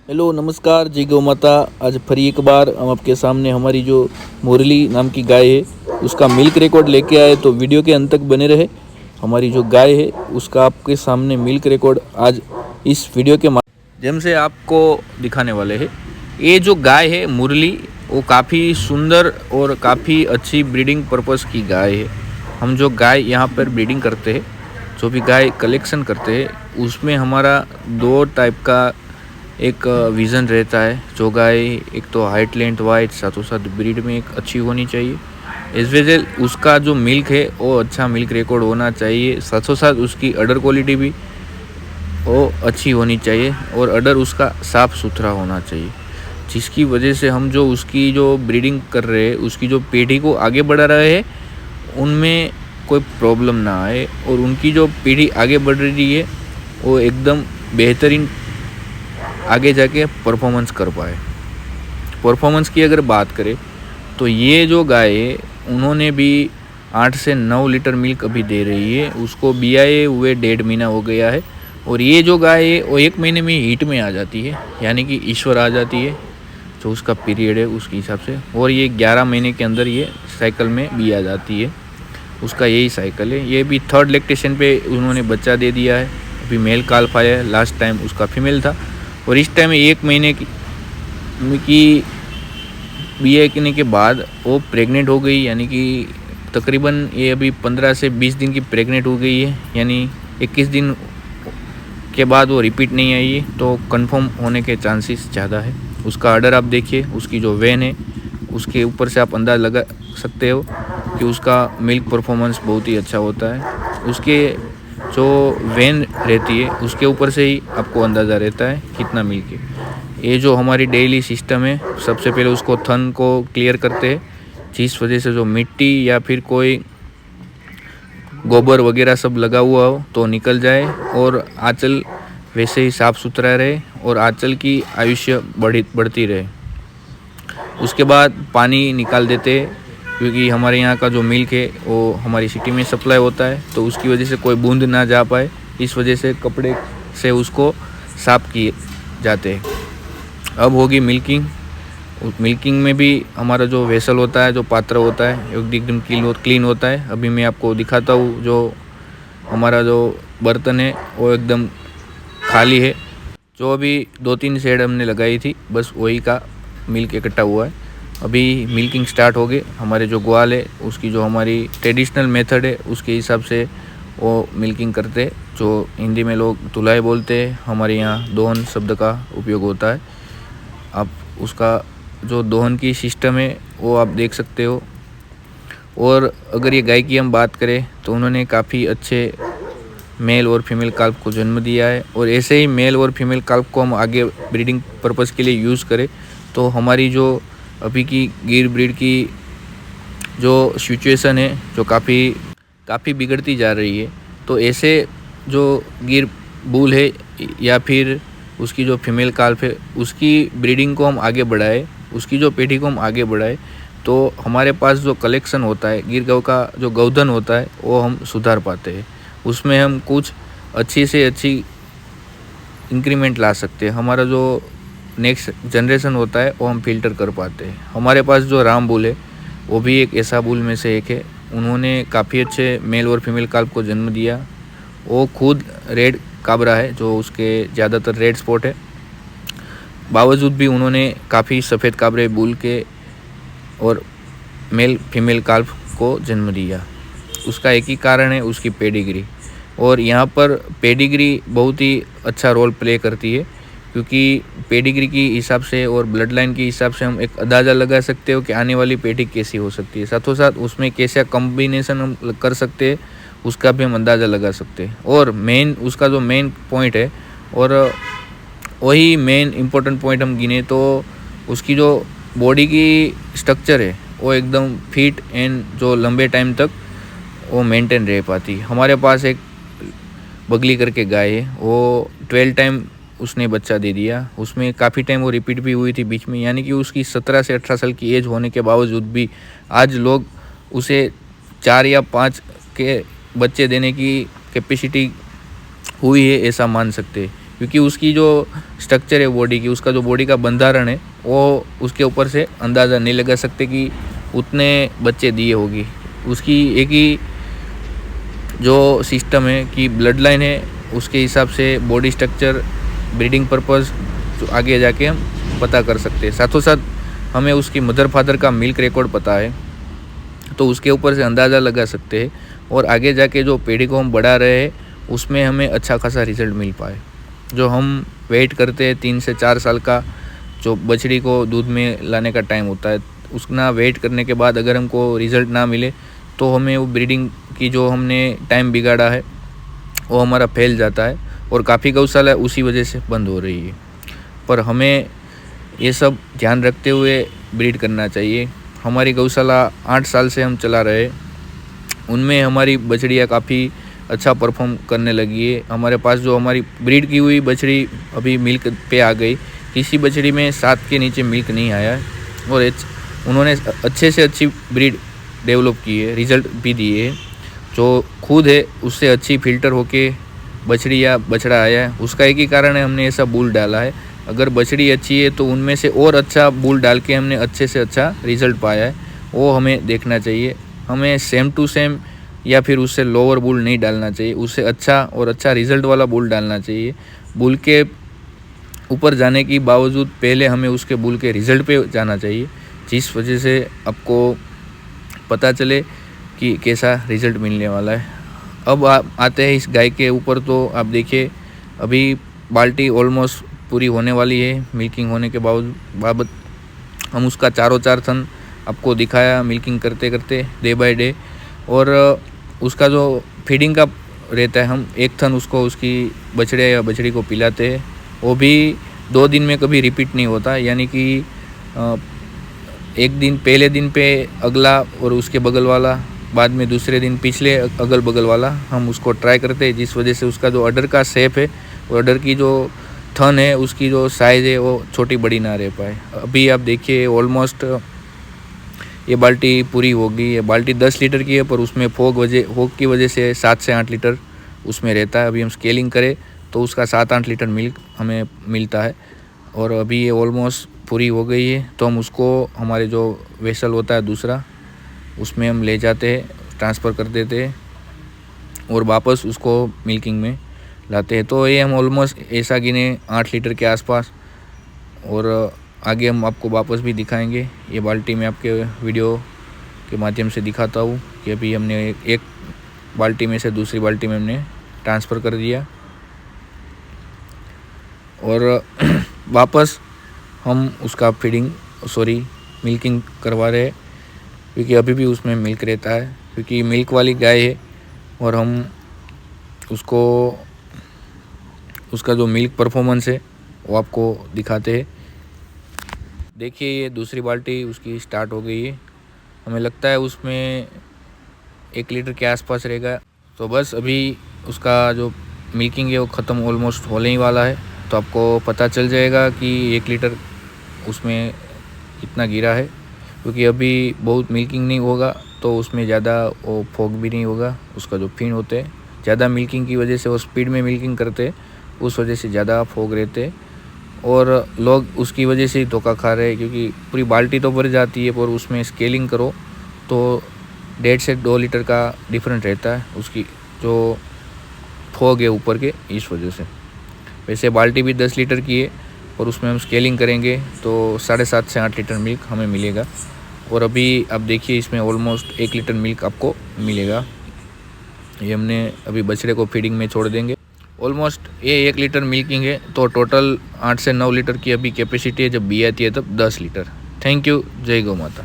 Hello नमस्कार जय गौ माता। आज फिर एक बार हम आपके सामने हमारी जो मुरली नाम की गाय है उसका मिल्क रिकॉर्ड लेके आए, तो वीडियो के अंत तक बने रहे। हमारी जो गाय है उसका आपके सामने मिल्क रिकॉर्ड आज इस वीडियो के माध्यम से आपको दिखाने वाले हैं। ये जो गाय है मुरली, वो काफ़ी सुंदर और काफ़ी अच्छी ब्रीडिंग पर्पस की गाय है। हम जो गाय यहाँ पर ब्रीडिंग करते हैं, जो भी गाय कलेक्शन करते हैं, उसमें हमारा दो टाइप का एक विज़न रहता है। जो गाय एक तो हाइट लेंथ वाइट साथों साथ ब्रीड में एक अच्छी होनी चाहिए, इस वजह से उसका जो मिल्क है वो अच्छा मिल्क रिकॉर्ड होना चाहिए। साथों साथ उसकी अडर क्वालिटी भी वो अच्छी होनी चाहिए और अडर उसका साफ़ सुथरा होना चाहिए, जिसकी वजह से हम जो उसकी जो ब्रीडिंग कर रहे हैं, उसकी जो पीढ़ी को आगे बढ़ा रहे हैं, उनमें कोई प्रॉब्लम ना आए और उनकी जो पीढ़ी आगे बढ़ रही है वो एकदम बेहतरीन आगे जाके परफॉर्मेंस कर पाए। परफॉर्मेंस की अगर बात करें तो ये जो गाय है उन्होंने भी 8 से 9 लीटर मिल्क अभी दे रही है। उसको बियाए हुए 1.5 महीना हो गया है और ये जो गाय है वो 1 महीने में हीट में आ जाती है, यानी कि ईश्वर आ जाती है जो उसका पीरियड है उसके हिसाब से। और ये 11 महीने के अंदर ये साइकिल में भी आ जाती है, उसका यही साइकिल है। ये भी 3rd लैक्टेशन पे उन्होंने बच्चा दे दिया है। अभी मेल काल्फ आया है, लास्ट टाइम उसका फीमेल था और इस टाइम 1 महीने की बीए करने के बाद वो प्रेग्नेंट हो गई, यानी कि तकरीबन ये अभी 15 से 20 दिन की प्रेग्नेंट हो गई है, यानी 21 दिन के बाद वो रिपीट नहीं आई है, तो कंफर्म होने के चांसेस ज़्यादा है। उसका आर्डर आप देखिए, उसकी जो वेन है उसके ऊपर से आप अंदाज़ लगा सकते हो कि उसका मिल्क परफॉर्मेंस बहुत ही अच्छा होता है। उसके जो वेन रहती है उसके ऊपर से ही आपको अंदाज़ा रहता है कितना मिल्क है। ये जो हमारी डेली सिस्टम है, सबसे पहले उसको थन को क्लियर करते हैं, जिस वजह से जो मिट्टी या फिर कोई गोबर वगैरह सब लगा हुआ हो तो निकल जाए और आंचल वैसे ही साफ़ सुथरा रहे और आंचल की आयुष्य बढ़ती रहे। उसके बाद पानी निकाल देते हैं, क्योंकि हमारे यहाँ का जो मिल्क है वो हमारी सिटी में सप्लाई होता है, तो उसकी वजह से कोई बूंद ना जा पाए, इस वजह से कपड़े से उसको साफ़ किए जाते हैं। अब होगी मिल्किंग। मिल्किंग में भी हमारा जो वेसल होता है, जो पात्र होता है, एकदम क्लीन होता है। अभी मैं आपको दिखाता हूँ, जो हमारा जो बर्तन है वो एकदम खाली है। जो अभी 2-3 शेड हमने लगाई थी, बस वही का मिल्क इकट्ठा हुआ है। अभी मिल्किंग स्टार्ट हो गई। हमारे जो ग्वाल है उसकी जो हमारी ट्रेडिशनल मेथड है उसके हिसाब से वो मिल्किंग करते, जो हिंदी में लोग तुलाई बोलते हैं, हमारे यहाँ दोहन शब्द का उपयोग होता है। आप उसका जो दोहन की सिस्टम है वो आप देख सकते हो। और अगर ये गाय की हम बात करें तो उन्होंने काफ़ी अच्छे मेल और फीमेल काल्फ को जन्म दिया है, और ऐसे ही मेल और फीमेल काल्फ को हम आगे ब्रीडिंग पर्पज़ के लिए यूज़ करें तो हमारी जो अभी की गिर ब्रीड की जो सिचुएशन है, जो काफ़ी बिगड़ती जा रही है, तो ऐसे जो गिर बुल है या फिर उसकी जो फीमेल काल्फ है उसकी ब्रीडिंग को हम आगे बढ़ाए, उसकी जो पेटी को हम आगे बढ़ाए, तो हमारे पास जो कलेक्शन होता है गिर गौ का, जो गौधन होता है, वो हम सुधार पाते हैं। उसमें हम कुछ अच्छी से अच्छी इंक्रीमेंट ला सकते हैं। हमारा जो नेक्स्ट जनरेशन होता है वो हम फिल्टर कर पाते हैं। हमारे पास जो राम बुल है वो भी एक ऐसा बुल में से एक है। उन्होंने काफ़ी अच्छे मेल और फीमेल काल्फ को जन्म दिया। वो खुद रेड काबरा है, जो उसके ज़्यादातर रेड स्पॉट है, बावजूद भी उन्होंने काफ़ी सफ़ेद काबरे बुल के और मेल फीमेल काल्फ को जन्म दिया। उसका एक ही कारण है, उसकी पेडिग्री। और यहाँ पर पेडिग्री बहुत ही अच्छा रोल प्ले करती है, क्योंकि पेडिग्री की हिसाब से और ब्लड लाइन के हिसाब से हम एक अंदाज़ा लगा सकते हो कि आने वाली पीढ़ी कैसी हो सकती है। साथों साथ उसमें कैसा कॉम्बिनेशन हम कर सकते हैं उसका भी हम अंदाज़ा लगा सकते हैं। और मेन उसका जो मेन पॉइंट है, और वही मेन इम्पोर्टेंट पॉइंट हम गिने तो उसकी जो बॉडी की स्ट्रक्चर है वो एकदम फिट एंड जो लंबे टाइम तक वो मेंटेन रह पाती। हमारे पास एक बगली करके गाय है, वो 12 टाइम उसने बच्चा दे दिया। उसमें काफ़ी टाइम वो रिपीट भी हुई थी बीच में, यानी कि उसकी 17 से 18 साल की एज होने के बावजूद भी आज लोग उसे 4 या 5 के बच्चे देने की कैपेसिटी हुई है ऐसा मान सकते हैं, क्योंकि उसकी जो स्ट्रक्चर है बॉडी की, उसका जो बॉडी का बंधारण है, वो उसके ऊपर से अंदाज़ा नहीं लगा सकते कि उतने बच्चे दिए होगी। उसकी एक ही जो सिस्टम है कि ब्लड लाइन है, उसके हिसाब से बॉडी स्ट्रक्चर, ब्रीडिंग पर्पज़ आगे जाके हम पता कर सकते हैं। साथों साथ हमें उसकी मदर फादर का मिल्क रिकॉर्ड पता है, तो उसके ऊपर से अंदाज़ा लगा सकते हैं और आगे जाके जो पीढ़ी को हम बढ़ा रहे हैं उसमें हमें अच्छा खासा रिजल्ट मिल पाए। जो हम वेट करते हैं 3 से 4 साल का जो बछड़ी को दूध में लाने का टाइम होता है, उसका वेट करने के बाद अगर हमको रिज़ल्ट ना मिले तो हमें वो ब्रीडिंग की जो हमने टाइम बिगाड़ा है वो हमारा फैल जाता है और काफ़ी गौशाला उसी वजह से बंद हो रही है। पर हमें ये सब ध्यान रखते हुए ब्रीड करना चाहिए। हमारी गौशाला 8 साल से हम चला रहे, उनमें हमारी बछड़ियाँ काफ़ी अच्छा परफॉर्म करने लगी है। हमारे पास जो हमारी ब्रीड की हुई बछड़ी अभी मिल्क पे आ गई, किसी बछड़ी में 7 के नीचे मिल्क नहीं आया है और उन्होंने अच्छे से अच्छी ब्रीड डेवलप की है, रिज़ल्ट भी दिए है। जो खुद है उससे अच्छी फिल्टर होके बछड़ी या बछड़ा आया है, उसका एक ही कारण है, हमने ऐसा बूल डाला है। अगर बछड़ी अच्छी है तो उनमें से और अच्छा बूल डाल के हमने अच्छे से अच्छा रिज़ल्ट पाया है, वो हमें देखना चाहिए। हमें सेम टू सेम या फिर उससे लोअर बुल नहीं डालना चाहिए, उससे अच्छा और अच्छा रिज़ल्ट वाला बुल डालना चाहिए। बुल के ऊपर जाने की बावजूद पहले हमें उसके बुल के रिज़ल्ट पे जाना चाहिए, जिस वजह से आपको पता चले कि कैसा रिज़ल्ट मिलने वाला है। अब आप आते हैं इस गाय के ऊपर, तो आप देखिए अभी बाल्टी ऑलमोस्ट पूरी होने वाली है मिल्किंग होने के बाबत। हम उसका चारों चार थन आपको दिखाया मिल्किंग करते करते डे बाय डे, और उसका जो फीडिंग का रहता है, हम एक थन उसको उसकी बछड़े या बछड़ी को पिलाते हैं। वो भी 2 दिन में कभी रिपीट नहीं होता, यानी कि एक दिन पहले दिन पे अगला और उसके बगल वाला, बाद में दूसरे दिन पिछले अगल बगल वाला हम उसको ट्राई करते हैं, जिस वजह से उसका जो अडर का शेप है और अडर की जो थन है उसकी जो साइज़ है वो छोटी बड़ी ना रह पाए। अभी आप देखिए ऑलमोस्ट ये बाल्टी पूरी होगी। ये बाल्टी 10 लीटर की है, पर उसमें फोग की वजह से 7 से 8 लीटर उसमें रहता है। अभी हम स्केलिंग करें तो उसका 7-8 लीटर मिल्क हमें मिलता है, और अभी ये ऑलमोस्ट पूरी हो गई है। तो हम उसको हमारे जो वेसल होता है दूसरा, उसमें हम ले जाते हैं, ट्रांसफ़र कर देते हैं और वापस उसको मिल्किंग में लाते हैं। तो ये हम ऑलमोस्ट ऐसा गिने 8 लीटर के आसपास, और आगे हम आपको वापस भी दिखाएंगे। ये बाल्टी में आपके वीडियो के माध्यम से दिखाता हूँ कि अभी हमने एक बाल्टी में से दूसरी बाल्टी में हमने ट्रांसफ़र कर दिया, और वापस हम उसका मिल्किंग करवा रहे हैं, क्योंकि अभी भी उसमें मिल्क रहता है, क्योंकि मिल्क वाली गाय है। और हम उसको उसका जो मिल्क परफॉर्मेंस है वो आपको दिखाते हैं। देखिए ये दूसरी बाल्टी उसकी स्टार्ट हो गई है, हमें लगता है उसमें 1 लीटर के आसपास रहेगा। तो बस अभी उसका जो मिल्किंग है वो ख़त्म ऑलमोस्ट होने ही वाला है, तो आपको पता चल जाएगा कि 1 लीटर उसमें कितना गिरा है। क्योंकि अभी बहुत मिल्किंग नहीं होगा तो उसमें ज़्यादा वो फोग भी नहीं होगा। उसका जो फीड होते हैं, ज़्यादा मिल्किंग की वजह से वो स्पीड में मिल्किंग करते हैं, उस वजह से ज़्यादा फोग रहते हैं, और लोग उसकी वजह से ही धोखा खा रहे हैं। क्योंकि पूरी बाल्टी तो भर जाती है, पर उसमें स्केलिंग करो तो 1.5 से 2 लीटर का डिफरेंट रहता है उसकी जो फोग है ऊपर के, इस वजह से। वैसे बाल्टी भी 10 लीटर की है, और उसमें हम स्केलिंग करेंगे तो 7.5 से 8 लीटर मिल्क हमें मिलेगा। और अभी आप देखिए इसमें ऑलमोस्ट 1 लीटर मिल्क आपको मिलेगा। ये हमने अभी बछड़े को फीडिंग में छोड़ देंगे। ऑलमोस्ट ये 1 लीटर मिल्किंग है, तो टोटल 8 से 9 लीटर की अभी कैपेसिटी है। जब बी आती है तब 10 लीटर। Thank you. जय गौ माता।